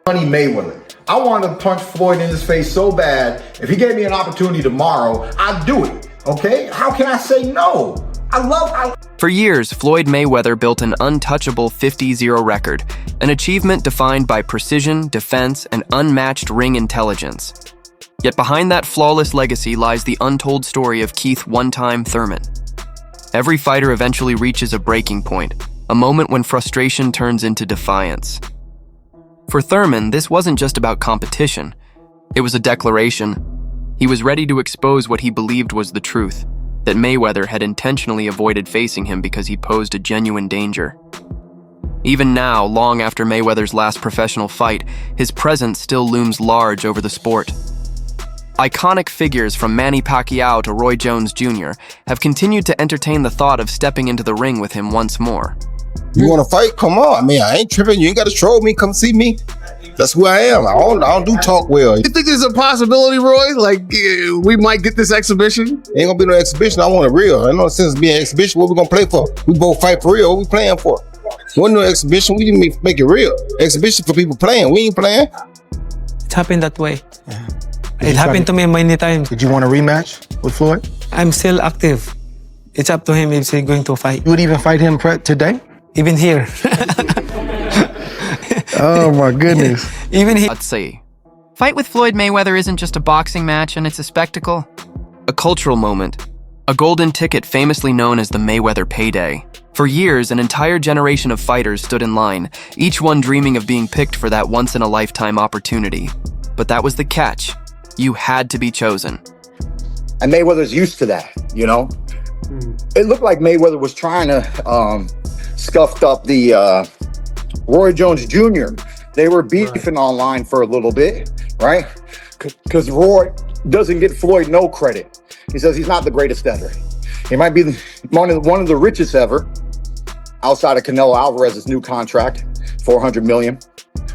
Money Mayweather. I wanted to punch Floyd in his face so bad. If he gave me an opportunity tomorrow, I'd do it. Okay? How can I say no? For years, Floyd Mayweather built an untouchable 50-0 record, an achievement defined by precision, defense, and unmatched ring intelligence. Yet behind that flawless legacy lies the untold story of Keith "One-Time" Thurman. Every fighter eventually reaches a breaking point, a moment when frustration turns into defiance. For Thurman, this wasn't just about competition. It was a declaration. He was ready to expose what he believed was the truth, that Mayweather had intentionally avoided facing him because he posed a genuine danger. Even now, long after Mayweather's last professional fight, his presence still looms large over the sport. Iconic figures from Manny Pacquiao to Roy Jones Jr. have continued to entertain the thought of stepping into the ring with him once more. You want to fight? Come on. I mean, I ain't tripping. You ain't got to troll me. Come see me. That's who I am. I don't do talk well. You think there's a possibility, Roy? Like, we might get this exhibition? Ain't gonna be no exhibition. I want it real. Ain't no sense being an exhibition. What we gonna play for? We both fight for real. What we playing for? Wasn't no exhibition. We didn't make it real. Exhibition for people playing. We ain't playing. It happened that way. It happened to me many times. Did you want a rematch with Floyd? I'm still active. It's up to him if he's going to fight. You would even fight him today? Even here. Oh my goodness. Even here. Let's see. Fight with Floyd Mayweather isn't just a boxing match, and it's a spectacle. A cultural moment. A golden ticket famously known as the Mayweather payday. For years, an entire generation of fighters stood in line, each one dreaming of being picked for that once-in-a-lifetime opportunity. But that was the catch. You had to be chosen. And Mayweather's used to that, you know? It looked like Mayweather was trying to scuffed up the Roy Jones Jr. They were beefing online for a little bit, right? Because Roy doesn't get Floyd no credit. He says he's not the greatest ever. He might be one of the richest ever, outside of Canelo Alvarez's new contract, $400 million.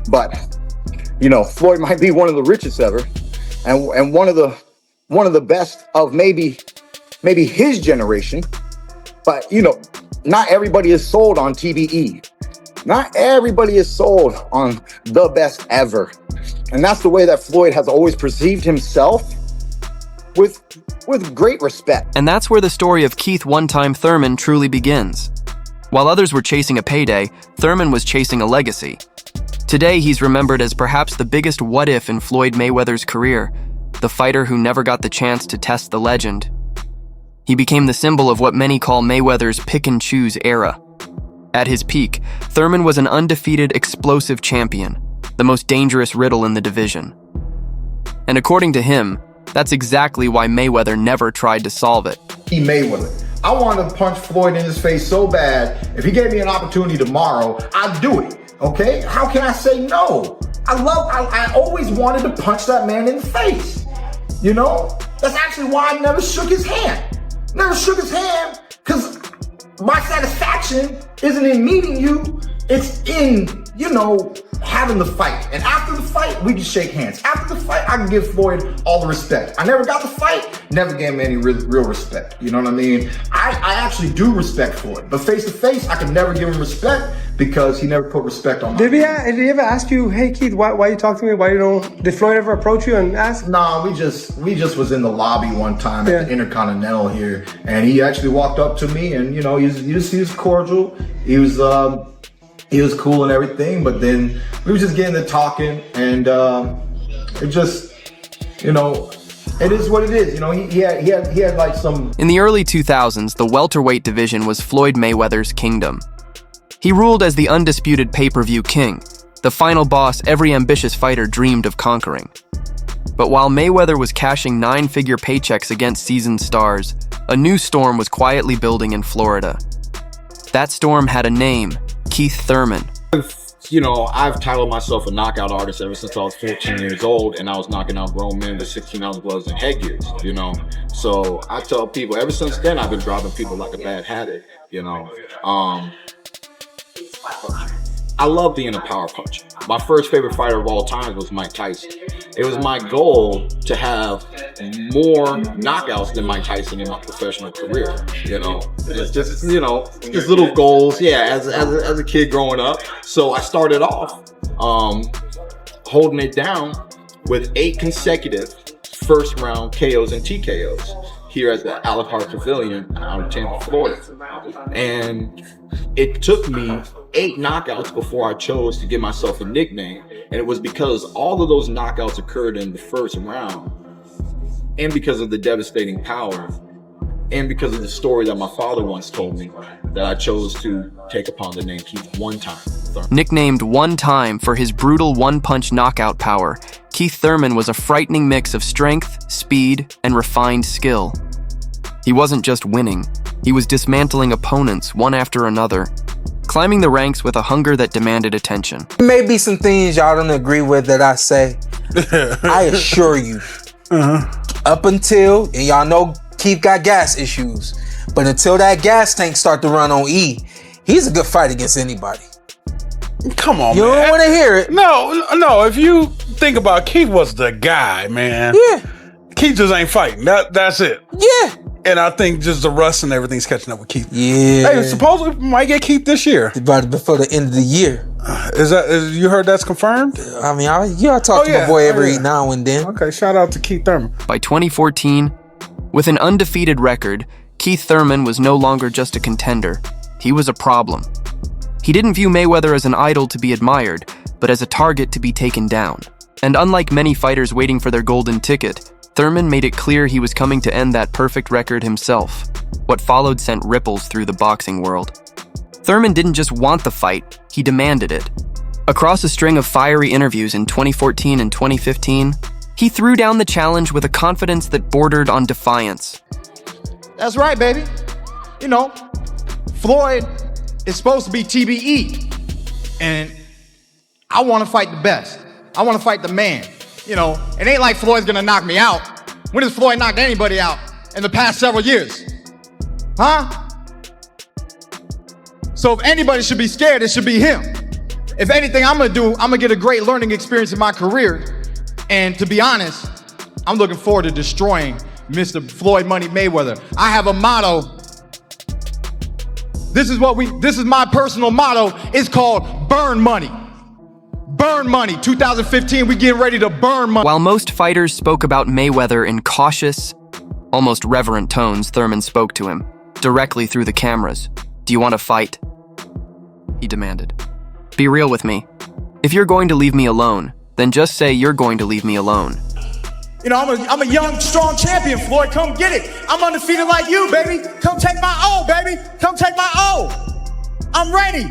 But you know, Floyd might be one of the richest ever, and one of the best of maybe his generation. But you know, not everybody is sold on TBE. Not everybody is sold on the best ever. And that's the way that Floyd has always perceived himself, with great respect. And that's where the story of Keith "One-Time" Thurman truly begins. While others were chasing a payday, Thurman was chasing a legacy. Today, he's remembered as perhaps the biggest what-if in Floyd Mayweather's career, the fighter who never got the chance to test the legend. He became the symbol of what many call Mayweather's pick-and-choose era. At his peak, Thurman was an undefeated, explosive champion, the most dangerous riddle in the division. And according to him, that's exactly why Mayweather never tried to solve it. Mayweather. I wanted to punch Floyd in his face so bad. If he gave me an opportunity tomorrow, I'd do it. Okay? How can I say no? I always wanted to punch that man in the face. You know? That's actually why I never shook his hand. Never shook his hand, because my satisfaction isn't in meeting you. It's in, you know, having the fight. And after the fight, we can shake hands. After the fight, I can give Floyd all the respect. I never got the fight, never gave him any real respect. You know what I mean? I actually do respect Floyd, but face to face, I could never give him respect because he never put respect on me. Did he ever ask you, hey Keith, why you talk to me? Why you don't? Did Floyd ever approach you and ask? Nah, we just was in the lobby one time at the Intercontinental here, and he actually walked up to me, and you know, he was cordial. He was cool and everything, but then we were just getting to talking, and it just, you know, it is what it is. You know, he had like some. In the early 2000s, the welterweight division was Floyd Mayweather's kingdom. He ruled as the undisputed pay-per-view king, the final boss every ambitious fighter dreamed of conquering. But while Mayweather was cashing 9-figure paychecks against seasoned stars, a new storm was quietly building in Florida. That storm had a name: Keith Thurman. You know, I've titled myself a knockout artist ever since I was 14 years old, and I was knocking out grown men with 16-ounce gloves and headgears, you know. So I tell people, ever since then, I've been dropping people like a bad habit, you know. I love being a power puncher. My first favorite fighter of all time was Mike Tyson. It was my goal to have more knockouts than Mike Tyson in my professional career. You know, it's just, you know, just little goals. Yeah, as a kid growing up. So I started off holding it down with 8 consecutive first round KOs and TKOs here at the Alucard Pavilion out in Tampa, Florida. And it took me 8 knockouts before I chose to give myself a nickname. And it was because all of those knockouts occurred in the first round, and because of the devastating power, and because of the story that my father once told me, that I chose to take upon the name Keith One Time Thurman. Nicknamed One Time for his brutal one-punch knockout power, Keith Thurman was a frightening mix of strength, speed, and refined skill. He wasn't just winning, he was dismantling opponents one after another, climbing the ranks with a hunger that demanded attention. There may be some things y'all don't agree with that I say. I assure you, up until, and y'all know Keith got gas issues, but until that gas tank start to run on E, he's a good fight against anybody. Come on, You man. don't want to hear it. No. If you think about Keith was the guy, man. Yeah. Keith just ain't fighting. That's it. Yeah. And I think just the rust and everything's catching up with Keith. Yeah. Hey, supposedly we might get Keith this year. About before the end of the year. Is you heard that's confirmed? I mean, I talk to my boy every now and then. Okay, shout out to Keith Thurman. By 2014, with an undefeated record, Keith Thurman was no longer just a contender. He was a problem. He didn't view Mayweather as an idol to be admired, but as a target to be taken down. And unlike many fighters waiting for their golden ticket, Thurman made it clear he was coming to end that perfect record himself. What followed sent ripples through the boxing world. Thurman didn't just want the fight, he demanded it. Across a string of fiery interviews in 2014 and 2015, he threw down the challenge with a confidence that bordered on defiance. That's right, baby. You know, Floyd is supposed to be TBE, and I want to fight the best. I want to fight the man. You know, it ain't like Floyd's gonna knock me out. When has Floyd knocked anybody out in the past several years? Huh? So if anybody should be scared, it should be him. If anything I'm gonna get a great learning experience in my career. And to be honest, I'm looking forward to destroying Mr. Floyd Money Mayweather. I have a motto. This is my personal motto. It's called burn money. Burn money. 2015, we getting ready to burn money. While most fighters spoke about Mayweather in cautious, almost reverent tones, Thurman spoke to him, directly through the cameras. Do you want to fight? He demanded. Be real with me. If you're going to leave me alone, then just say you're going to leave me alone. You know, I'm a young, strong champion, Floyd. Come get it. I'm undefeated like you, baby. Come take my O, baby. Come take my O. I'm ready.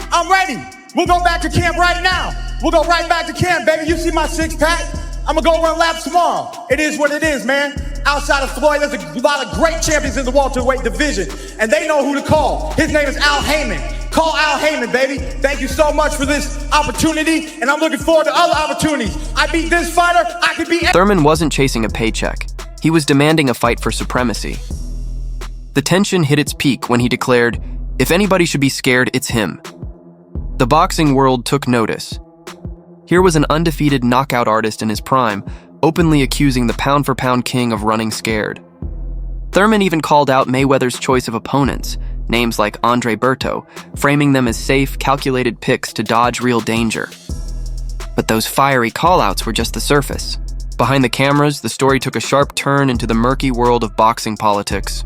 We'll go back to camp right now. We'll go right back to camp, baby. You see my 6-pack? I'm gonna go run laps tomorrow. It is what it is, man. Outside of Floyd, there's a lot of great champions in the welterweight division, and they know who to call. His name is Al Heyman. Call Al Heyman, baby. Thank you so much for this opportunity, and I'm looking forward to other opportunities. I beat this fighter, I could beat... Thurman wasn't chasing a paycheck. He was demanding a fight for supremacy. The tension hit its peak when he declared, if anybody should be scared, it's him. The boxing world took notice. Here was an undefeated knockout artist in his prime, openly accusing the pound-for-pound king of running scared. Thurman even called out Mayweather's choice of opponents, names like Andre Berto, framing them as safe, calculated picks to dodge real danger. But those fiery callouts were just the surface. Behind the cameras, the story took a sharp turn into the murky world of boxing politics.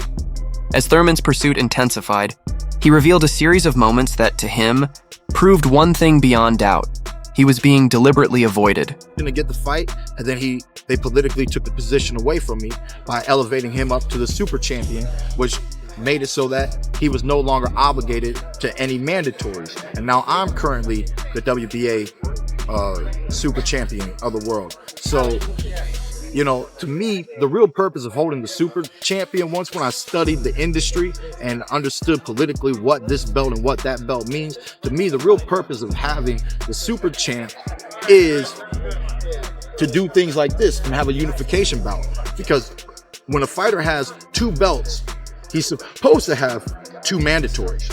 As Thurman's pursuit intensified, he revealed a series of moments that, to him, proved one thing beyond doubt. He was being deliberately avoided. To get the fight, and then they politically took the position away from me by elevating him up to the super champion, which made it so that he was no longer obligated to any mandatories. And now I'm currently the WBA super champion of the world. So, you know, to me, the real purpose of holding the super champion, once when I studied the industry and understood politically what this belt and what that belt means, to me, the real purpose of having the super champ is to do things like this and have a unification bout. Because when a fighter has 2 belts, he's supposed to have 2 mandatories.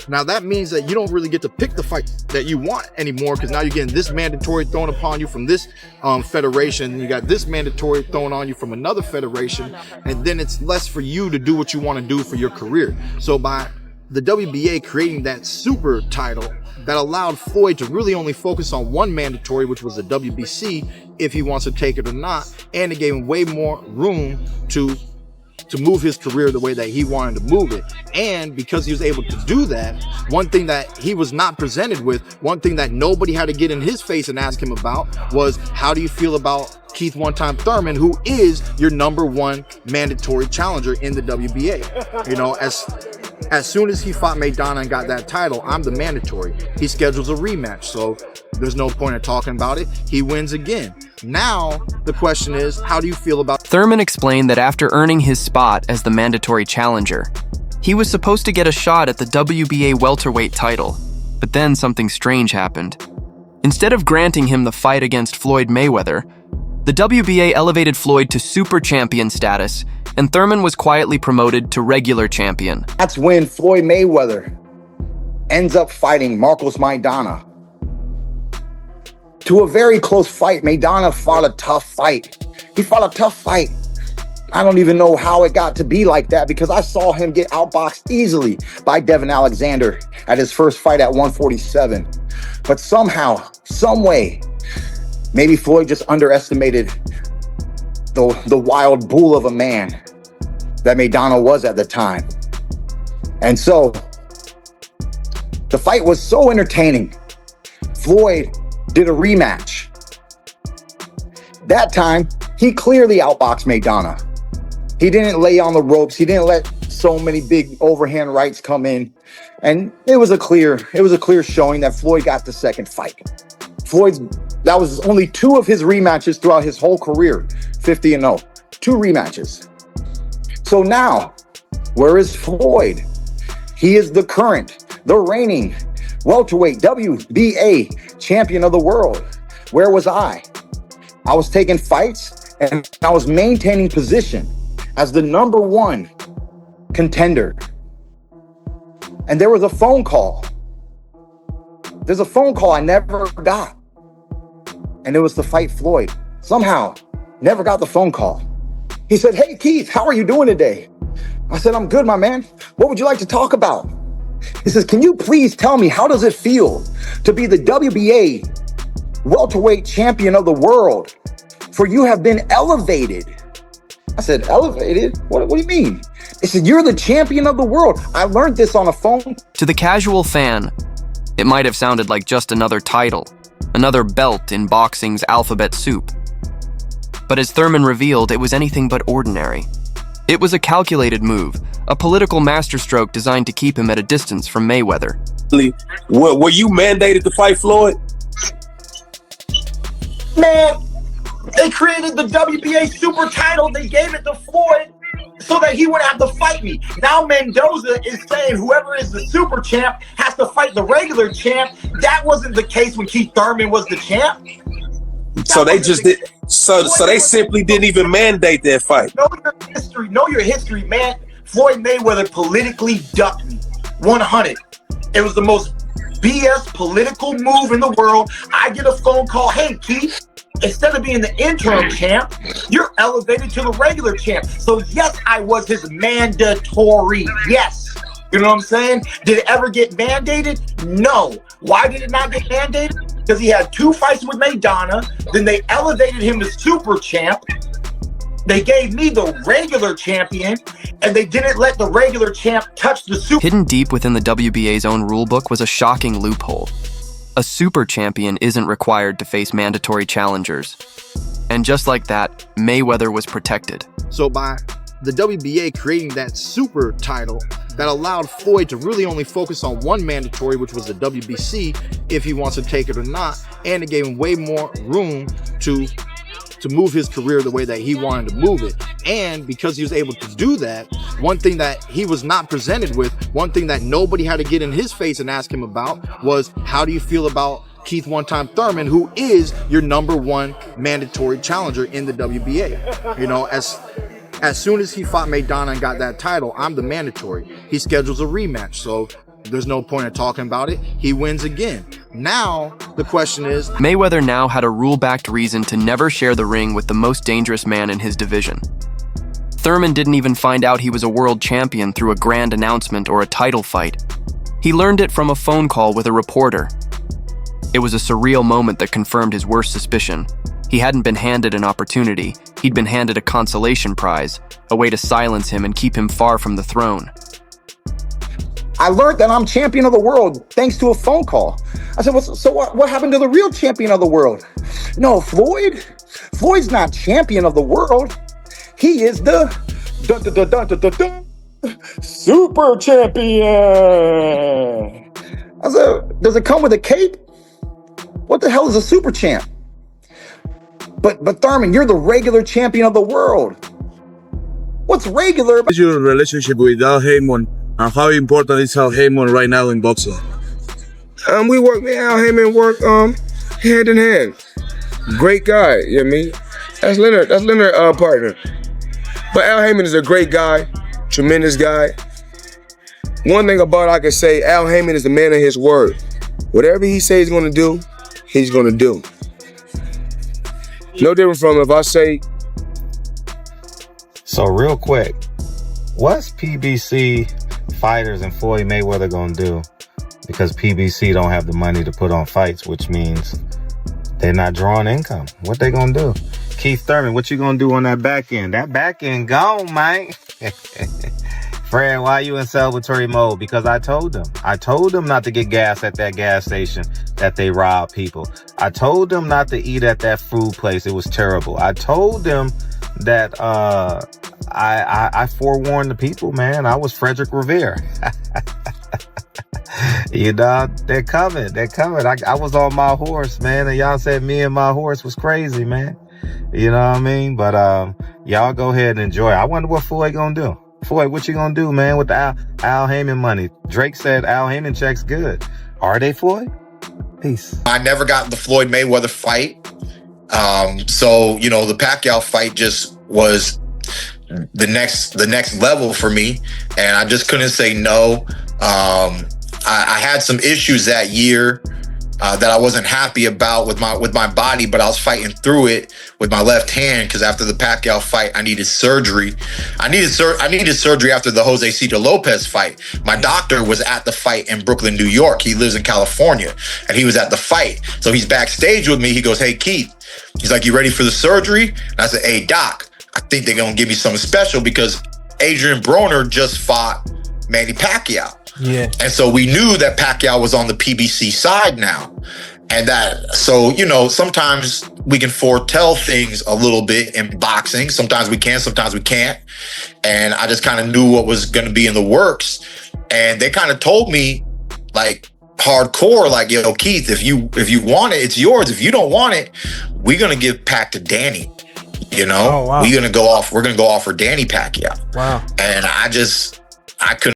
Now that means that you don't really get to pick the fight that you want anymore, because now you're getting this mandatory thrown upon you from this federation, you got this mandatory thrown on you from another federation, and then it's less for you to do what you want to do for your career. So by the WBA creating that super title that allowed Floyd to really only focus on one mandatory, which was the WBC, if he wants to take it or not, and it gave him way more room to move his career the way that he wanted to move it. And because he was able to do that, one thing that he was not presented with, one thing that nobody had to get in his face and ask him about was, how do you feel about Keith one-time Thurman, who is your #1 mandatory challenger in the WBA? You know, as soon as he fought Maidana and got that title, I'm the mandatory. He schedules a rematch, so there's no point in talking about it. He wins again. Now, the question is, how do you feel about... Thurman explained that after earning his spot as the mandatory challenger, he was supposed to get a shot at the WBA welterweight title, but then something strange happened. Instead of granting him the fight against Floyd Mayweather, the WBA elevated Floyd to super champion status, and Thurman was quietly promoted to regular champion. That's when Floyd Mayweather ends up fighting Marcos Maidana. To a very close fight. Maidana fought a tough fight. He fought a tough fight. I don't even know how it got to be like that, because I saw him get outboxed easily by Devin Alexander at his first fight at 147. But somehow, some way, maybe Floyd just underestimated the wild bull of a man that Maidana was at the time. And so the fight was so entertaining. Floyd did a rematch. That time, he clearly outboxed Maidana. He didn't lay on the ropes. He didn't let so many big overhand rights come in. And it was a clear showing that Floyd got the second fight. That was only 2 of his rematches throughout his whole career, 50-0. 2 rematches. So now, where is Floyd? He is the reigning welterweight WBA champion of the world. Where was I? I was taking fights and I was maintaining position as the #1 contender. And there was a phone call. There's a phone call I never got. And it was to fight Floyd. Somehow, never got the phone call. He said, "Hey, Keith, how are you doing today?" I said, "I'm good, my man. What would you like to talk about?" He says, "Can you please tell me, how does it feel to be the WBA welterweight champion of the world? For you have been elevated." I said, "Elevated? What do you mean?" He said, "You're the champion of the world. I learned this on a phone." To the casual fan, it might have sounded like just another title, another belt in boxing's alphabet soup. But as Thurman revealed, it was anything but ordinary. It was a calculated move, a political masterstroke designed to keep him at a distance from Mayweather. Were you mandated to fight Floyd? Man, they created the WBA super title. They gave it to Floyd so that he wouldn't have to fight me. Now Mendoza is saying whoever is the super champ has to fight the regular champ. That wasn't the case when Keith Thurman was the champ. So they just did. So they simply didn't even mandate that fight. Know your history, man. Floyd Mayweather politically ducked me. 100. It was the most BS political move in the world. I get a phone call, "Hey, Keith, instead of being the interim champ, you're elevated to the regular champ." So yes, I was his mandatory. Yes. You know what I'm saying? Did it ever get mandated? No. Why did it not get mandated? Because he had 2 fights with Maidana. Then they elevated him to super champ. They gave me the regular champion, and they didn't let the regular champ touch the super. Hidden deep within the WBA's own rulebook was a shocking loophole. A super champion isn't required to face mandatory challengers. And just like that, Mayweather was protected. So by the WBA creating that super title that allowed Floyd to really only focus on one mandatory, which was the WBC, if he wants to take it or not, and it gave him way more room to move his career the way that he wanted to move it. And because he was able to do that, one thing that he was not presented with, one thing that nobody had to get in his face and ask him about was, how do you feel about Keith one-time Thurman, who is your #1 mandatory challenger in the WBA? You know, as soon as he fought Maidana and got that title, I'm the mandatory. He schedules a rematch, so there's no point in talking about it. He wins again. Now, the question is... Mayweather now had a rule-backed reason to never share the ring with the most dangerous man in his division. Thurman didn't even find out he was a world champion through a grand announcement or a title fight. He learned it from a phone call with a reporter. It was a surreal moment that confirmed his worst suspicion. He hadn't been handed an opportunity. He'd been handed a consolation prize, a way to silence him and keep him far from the throne. I learned that I'm champion of the world thanks to a phone call. I said, well, so what happened to the real champion of the world? No, Floyd's not champion of the world. He is the super champion. I said, does it come with a cape? What the hell is a super champ? But Thurman, you're the regular champion of the world. What's regular? What's your relationship with Al Heyman, and how important is Al Heyman right now in boxing? We work, me and Al Heyman work hand in hand. Great guy, you know what I mean? That's Leonard partner. But Al Heyman is a great guy, tremendous guy. One thing about it I can say, Al Heyman is the man of his word. Whatever he says he's gonna do, he's gonna do. No different from if I say. So real quick, what's PBC fighters and Floyd Mayweather gonna do? Because PBC don't have the money to put on fights, which means they're not drawing income. What they gonna do? Keith Thurman, what you gonna do on that back end? That back end gone, man. Fred, why you in celebratory mode? Because I told them not to get gas at that gas station that they rob people. I told them not to eat at that food place. It was terrible. I told them that I forewarned the people, man. I was Frederick Revere. You know, they're coming. I was on my horse, man, and y'all said me and my horse was crazy, man. You know what I mean? But y'all go ahead and enjoy. I wonder what Floyd gonna do. Floyd, what you gonna do, man, with the Al Heyman money? Drake said Al Heyman checks good. Are they, Floyd? Peace. I never got the Floyd Mayweather fight. So, you know, the Pacquiao fight just was the next level for me. And I just couldn't say no. I had some issues that year that I wasn't happy about with my body, but I was fighting through it with my left hand because after the Pacquiao fight, I needed surgery. I needed surgery after the Jose Cito Lopez fight. My doctor was at the fight in Brooklyn, New York. He lives in California, and he was at the fight. So he's backstage with me. He goes, "Hey, Keith," he's like, "You ready for the surgery?" And I said, "Hey, Doc, I think they're gonna give me something special because Adrian Broner just fought Manny Pacquiao." Yeah. And so we knew that Pacquiao was on the PBC side now. And so, you know, sometimes we can foretell things a little bit in boxing. Sometimes we can, sometimes we can't. And I just kind of knew what was going to be in the works. And they kind of told me, like, hardcore, like, yo, Keith, if you want it, it's yours. If you don't want it, we're going to give Pac to Danny. You know, oh, wow. we're going to go off for Danny Pacquiao. Wow. And I couldn't